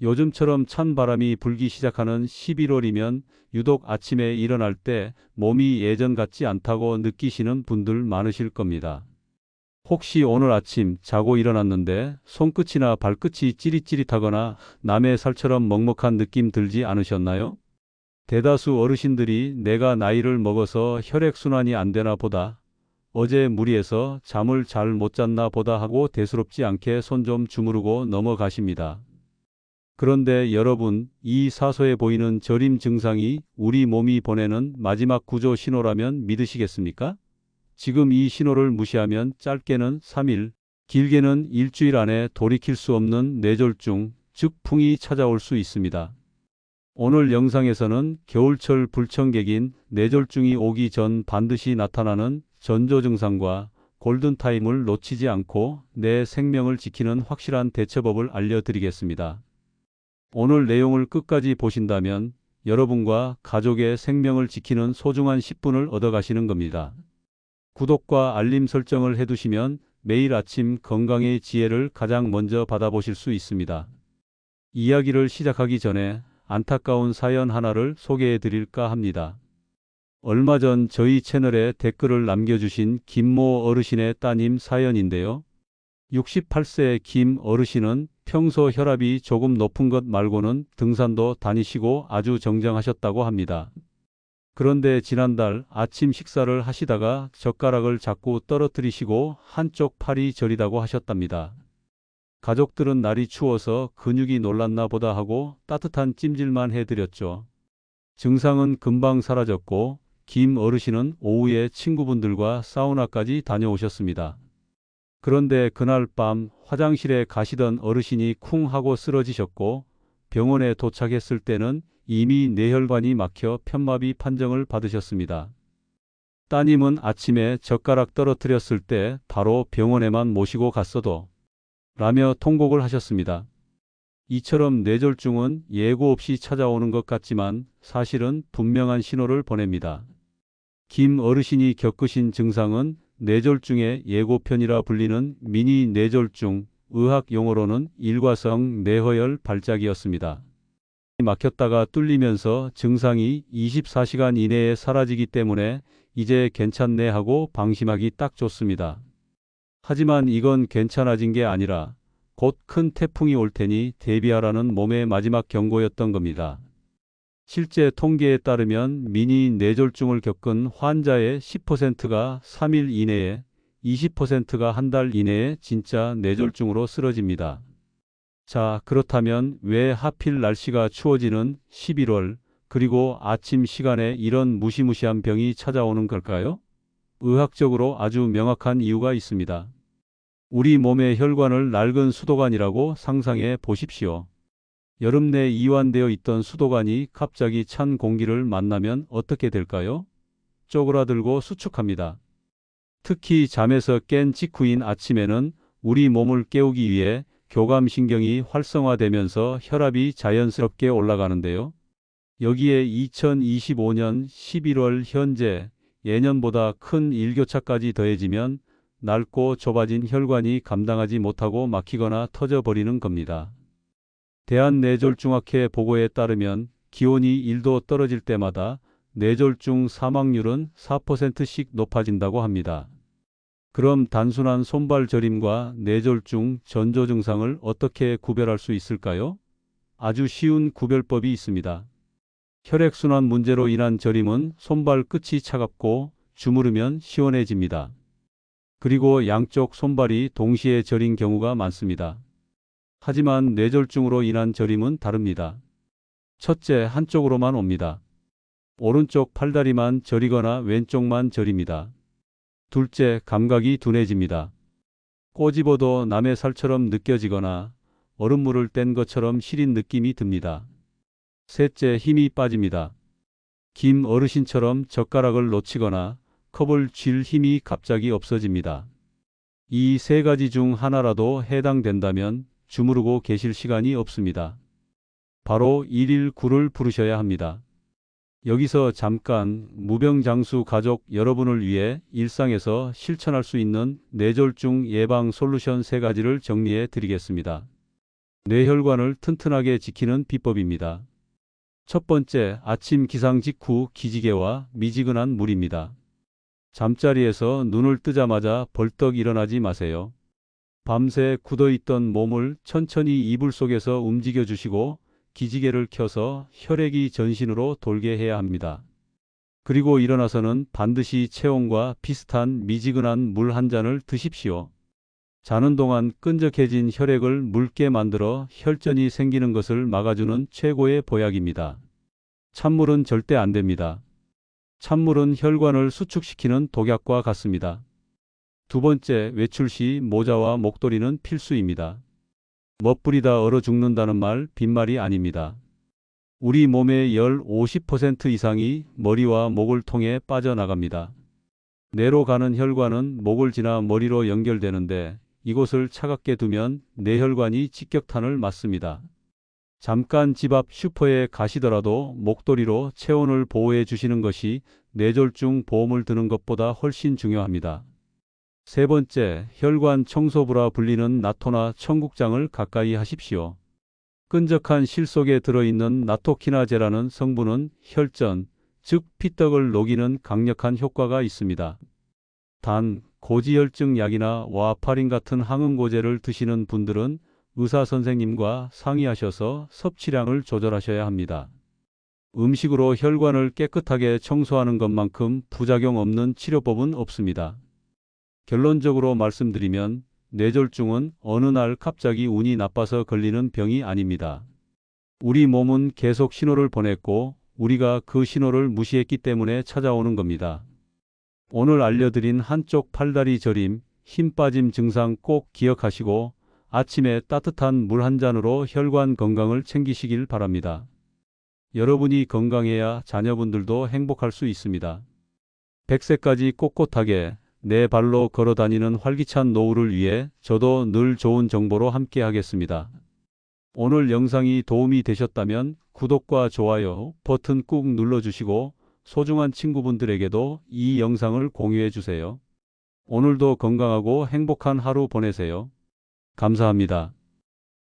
요즘처럼 찬 바람이 불기 시작하는 11월이면 유독 아침에 일어날 때 몸이 예전 같지 않다고 느끼시는 분들 많으실 겁니다. 혹시 오늘 아침 자고 일어났는데 손끝이나 발끝이 찌릿찌릿하거나 남의 살처럼 먹먹한 느낌 들지 않으셨나요? 대다수 어르신들이 내가 나이를 먹어서 혈액순환이 안 되나 보다, 어제 무리해서 잠을 잘 못 잤나 보다 하고 대수롭지 않게 손 좀 주무르고 넘어가십니다. 그런데 여러분, 이 사소해 보이는 저림 증상이 우리 몸이 보내는 마지막 구조 신호라면 믿으시겠습니까? 지금 이 신호를 무시하면 짧게는 3일, 길게는 일주일 안에 돌이킬 수 없는 뇌졸중, 즉 풍이 찾아올 수 있습니다. 오늘 영상에서는 겨울철 불청객인 뇌졸중이 오기 전 반드시 나타나는 전조 증상과 골든타임을 놓치지 않고 내 생명을 지키는 확실한 대처법을 알려드리겠습니다. 오늘 내용을 끝까지 보신다면 여러분과 가족의 생명을 지키는 소중한 10분을 얻어가시는 겁니다. 구독과 알림 설정을 해두시면 매일 아침 건강의 지혜를 가장 먼저 받아보실 수 있습니다. 이야기를 시작하기 전에 안타까운 사연 하나를 소개해 드릴까 합니다. 얼마 전 저희 채널에 댓글을 남겨주신 김모 어르신의 따님 사연인데요. 68세 김 어르신은 평소 혈압이 조금 높은 것 말고는 등산도 다니시고 아주 정정하셨다고 합니다. 그런데 지난달 아침 식사를 하시다가 젓가락을 자꾸 떨어뜨리시고 한쪽 팔이 저리다고 하셨답니다. 가족들은 날이 추워서 근육이 놀랐나 보다 하고 따뜻한 찜질만 해드렸죠. 증상은 금방 사라졌고 김 어르신은 오후에 친구분들과 사우나까지 다녀오셨습니다. 그런데 그날 밤 화장실에 가시던 어르신이 쿵 하고 쓰러지셨고 병원에 도착했을 때는 이미 뇌혈관이 막혀 편마비 판정을 받으셨습니다. 따님은 아침에 젓가락 떨어뜨렸을 때 바로 병원에만 모시고 갔어도 라며 통곡을 하셨습니다. 이처럼 뇌졸중은 예고 없이 찾아오는 것 같지만 사실은 분명한 신호를 보냅니다. 김 어르신이 겪으신 증상은 뇌졸중의 예고편이라 불리는 미니 뇌졸중, 의학 용어로는 일과성 뇌허혈 발작이었습니다. 막혔다가 뚫리면서 증상이 24시간 이내에 사라지기 때문에 이제 괜찮네 하고 방심하기 딱 좋습니다. 하지만 이건 괜찮아진 게 아니라 곧 큰 태풍이 올 테니 대비하라는 몸의 마지막 경고였던 겁니다. 실제 통계에 따르면 미니 뇌졸중을 겪은 환자의 10%가 3일 이내에, 20%가 한 달 이내에 진짜 뇌졸중으로 쓰러집니다. 자, 그렇다면 왜 하필 날씨가 추워지는 11월, 그리고 아침 시간에 이런 무시무시한 병이 찾아오는 걸까요? 의학적으로 아주 명확한 이유가 있습니다. 우리 몸의 혈관을 낡은 수도관이라고 상상해 보십시오. 여름 내 이완되어 있던 수도관이 갑자기 찬 공기를 만나면 어떻게 될까요? 쪼그라들고 수축합니다. 특히 잠에서 깬 직후인 아침에는 우리 몸을 깨우기 위해 교감신경이 활성화되면서 혈압이 자연스럽게 올라가는데요. 여기에 2025년 11월 현재 예년보다 큰 일교차까지 더해지면 낡고 좁아진 혈관이 감당하지 못하고 막히거나 터져버리는 겁니다. 대한뇌졸중학회 보고에 따르면 기온이 1도 떨어질 때마다 뇌졸중 사망률은 4%씩 높아진다고 합니다. 그럼 단순한 손발 저림과 뇌졸중 전조 증상을 어떻게 구별할 수 있을까요? 아주 쉬운 구별법이 있습니다. 혈액순환 문제로 인한 저림은 손발 끝이 차갑고 주무르면 시원해집니다. 그리고 양쪽 손발이 동시에 저린 경우가 많습니다. 하지만 뇌졸중으로 인한 저림은 다릅니다. 첫째, 한쪽으로만 옵니다. 오른쪽 팔다리만 저리거나 왼쪽만 저립니다. 둘째, 감각이 둔해집니다. 꼬집어도 남의 살처럼 느껴지거나 얼음물을 뗀 것처럼 시린 느낌이 듭니다. 셋째, 힘이 빠집니다. 김 어르신처럼 젓가락을 놓치거나 컵을 쥘 힘이 갑자기 없어집니다. 이 세 가지 중 하나라도 해당된다면 주무르고 계실 시간이 없습니다. 바로 119를 부르셔야 합니다. 여기서 잠깐 무병장수 가족 여러분을 위해 일상에서 실천할 수 있는 뇌졸중 예방 솔루션 3가지를 정리해 드리겠습니다. 뇌혈관을 튼튼하게 지키는 비법입니다. 첫 번째, 아침 기상 직후 기지개와 미지근한 물입니다. 잠자리에서 눈을 뜨자마자 벌떡 일어나지 마세요. 밤새 굳어있던 몸을 천천히 이불 속에서 움직여 주시고 기지개를 켜서 혈액이 전신으로 돌게 해야 합니다. 그리고 일어나서는 반드시 체온과 비슷한 미지근한 물 한 잔을 드십시오. 자는 동안 끈적해진 혈액을 묽게 만들어 혈전이 생기는 것을 막아주는 최고의 보약입니다. 찬물은 절대 안 됩니다. 찬물은 혈관을 수축시키는 독약과 같습니다. 두 번째, 외출 시 모자와 목도리는 필수입니다. 멋부리다 얼어 죽는다는 말 빈말이 아닙니다. 우리 몸의 열 50% 이상이 머리와 목을 통해 빠져나갑니다. 뇌로 가는 혈관은 목을 지나 머리로 연결되는데 이곳을 차갑게 두면 뇌혈관이 직격탄을 맞습니다. 잠깐 집 앞 슈퍼에 가시더라도 목도리로 체온을 보호해 주시는 것이 뇌졸중 보험을 드는 것보다 훨씬 중요합니다. 세 번째, 혈관 청소부라 불리는 나토나 청국장을 가까이 하십시오. 끈적한 실 속에 들어있는 나토키나제라는 성분은 혈전, 즉 피떡을 녹이는 강력한 효과가 있습니다. 단, 고지혈증 약이나 와파린 같은 항응고제를 드시는 분들은 의사 선생님과 상의하셔서 섭취량을 조절하셔야 합니다. 음식으로 혈관을 깨끗하게 청소하는 것만큼 부작용 없는 치료법은 없습니다. 결론적으로 말씀드리면 뇌졸중은 어느 날 갑자기 운이 나빠서 걸리는 병이 아닙니다. 우리 몸은 계속 신호를 보냈고 우리가 그 신호를 무시했기 때문에 찾아오는 겁니다. 오늘 알려드린 한쪽 팔다리 저림, 힘 빠짐 증상 꼭 기억하시고 아침에 따뜻한 물 한 잔으로 혈관 건강을 챙기시길 바랍니다. 여러분이 건강해야 자녀분들도 행복할 수 있습니다. 100세까지 꼿꼿하게 내 발로 걸어 다니는 활기찬 노후를 위해 저도 늘 좋은 정보로 함께 하겠습니다. 오늘 영상이 도움이 되셨다면 구독과 좋아요 버튼 꾹 눌러주시고 소중한 친구분들에게도 이 영상을 공유해 주세요. 오늘도 건강하고 행복한 하루 보내세요. 감사합니다.